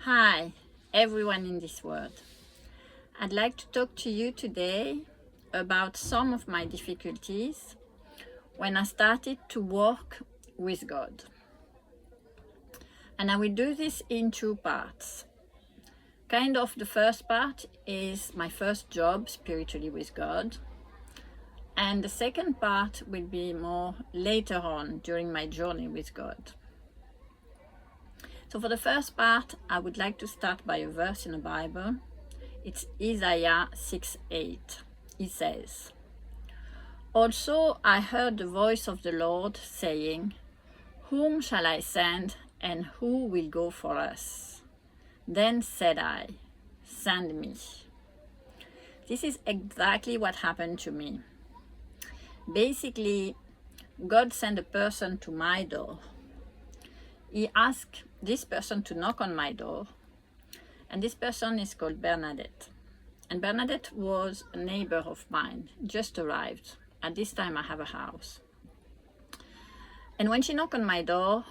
Hi, everyone in this world. I'd like to talk to you today about some of my difficulties when I started to work with God. And I will do this in two parts. The first part is my first job spiritually with God. And the second part will be more later on during my journey with God. So for the first part, I would like to start by a verse in the Bible. It's Isaiah 6:8. It says, "Also I heard the voice of the Lord saying, Whom shall I send, and who will go for us? Then said I, Send me." This is exactly what happened to me. Basically, God sent a person to my door. He asked this person to knock on my door, and this person is called Bernadette. And Bernadette was a neighbor of mine, just arrived. At this time I have a house. And when she knocked on my door,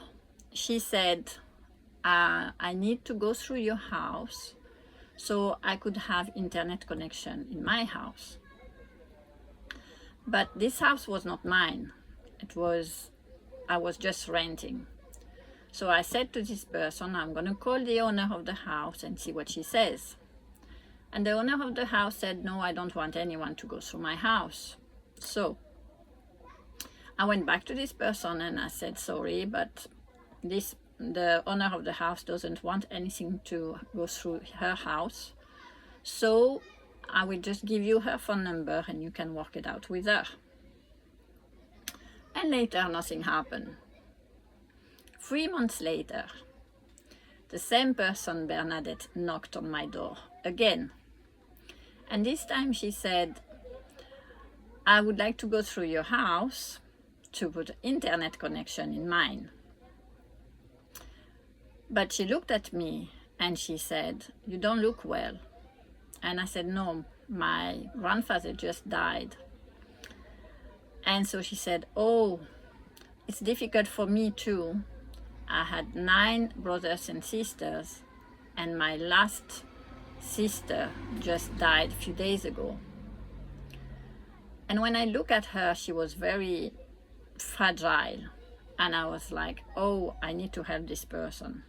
she said, I need to go through your house so I could have internet connection in my house. But this house was not mine. I was just renting. So I said to this person, I'm going to call the owner of the house and see what she says. And the owner of the house said, no, I don't want anyone to go through my house. So I went back to this person and I said, sorry, but the owner of the house doesn't want anything to go through her house. So I will just give you her phone number and you can work it out with her. And later, nothing happened. 3 months later, the same person, Bernadette, knocked on my door again. And this time she said, I would like to go through your house to put internet connection in mine. But she looked at me and she said, you don't look well. And I said, no, my grandfather just died. And so she said, oh, it's difficult for me too. I had 9 brothers and sisters, and my last sister just died a few days ago. And when I look at her, she was very fragile. And I was like, oh, I need to help this person.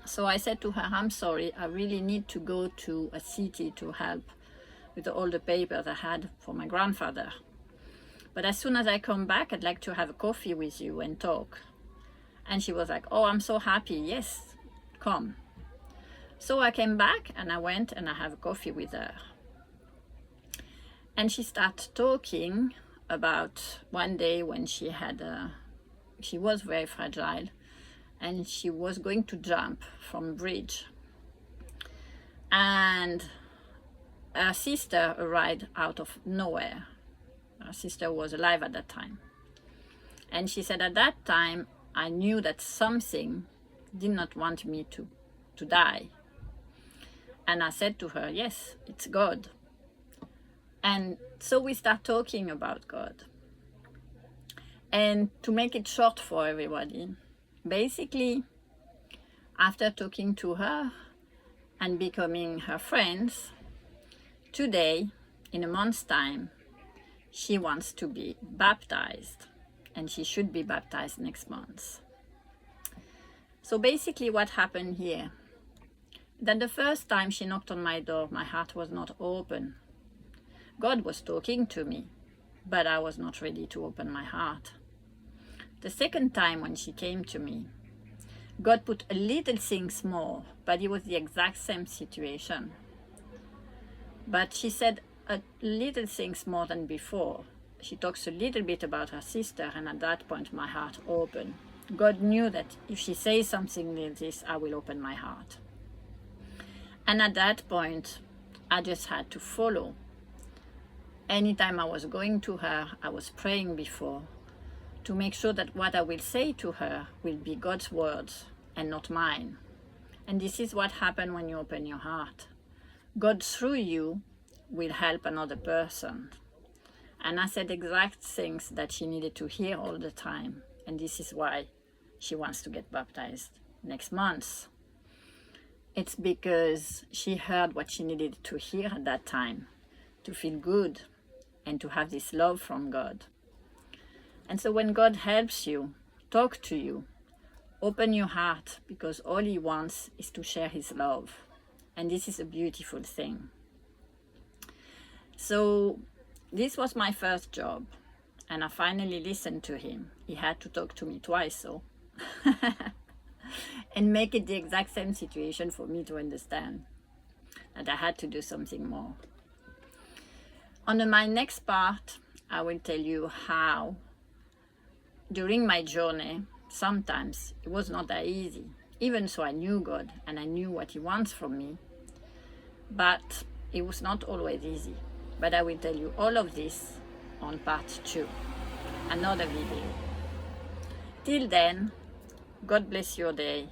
So I said to her, I'm sorry, I really need to go to a city to help with all the papers I had for my grandfather. But as soon as I come back, I'd like to have a coffee with you and talk. And she was like, oh, I'm so happy. Yes, come. So I came back and I went and I have a coffee with her. And she started talking about one day when she was very fragile and she was going to jump from a bridge. And her sister arrived out of nowhere. Her sister was alive at that time. And she said, at that time, I knew that something did not want me to die. And I said to her, yes, it's God. And so we start talking about God. And to make it short for everybody, basically, after talking to her and becoming her friends, today, in a month's time, she wants to be baptized. And she should be baptized next month. So basically what happened here, that the first time she knocked on my door, my heart was not open. God was talking to me, but I was not ready to open my heart. The second time when she came to me, God put a little things more, but it was the exact same situation. But she said a little things more than before. She talks a little bit about her sister, and at that point my heart opened. God knew that if she says something like this, I will open my heart. And at that point, I just had to follow. Anytime I was going to her, I was praying before to make sure that what I will say to her will be God's words and not mine. And this is what happens when you open your heart. God through you will help another person. And I said exact things that she needed to hear all the time. And this is why she wants to get baptized next month. it's because she heard what she needed to hear at that time to feel good and to have this love from God. And so when God helps you, talk to you, open your heart, because all He wants is to share His love. And this is a beautiful thing. So this was my first job, and I finally listened to Him. He had to talk to me twice, so and make it the exact same situation for me to understand that I had to do something more. On my next part, I will tell you how during my journey, sometimes it was not that easy. Even so, I knew God and I knew what He wants from me, but it was not always easy. But I will tell you all of this on part 2, another video. Till then, God bless your day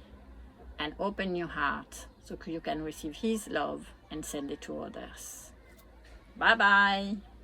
and open your heart so you can receive His love and send it to others. Bye bye.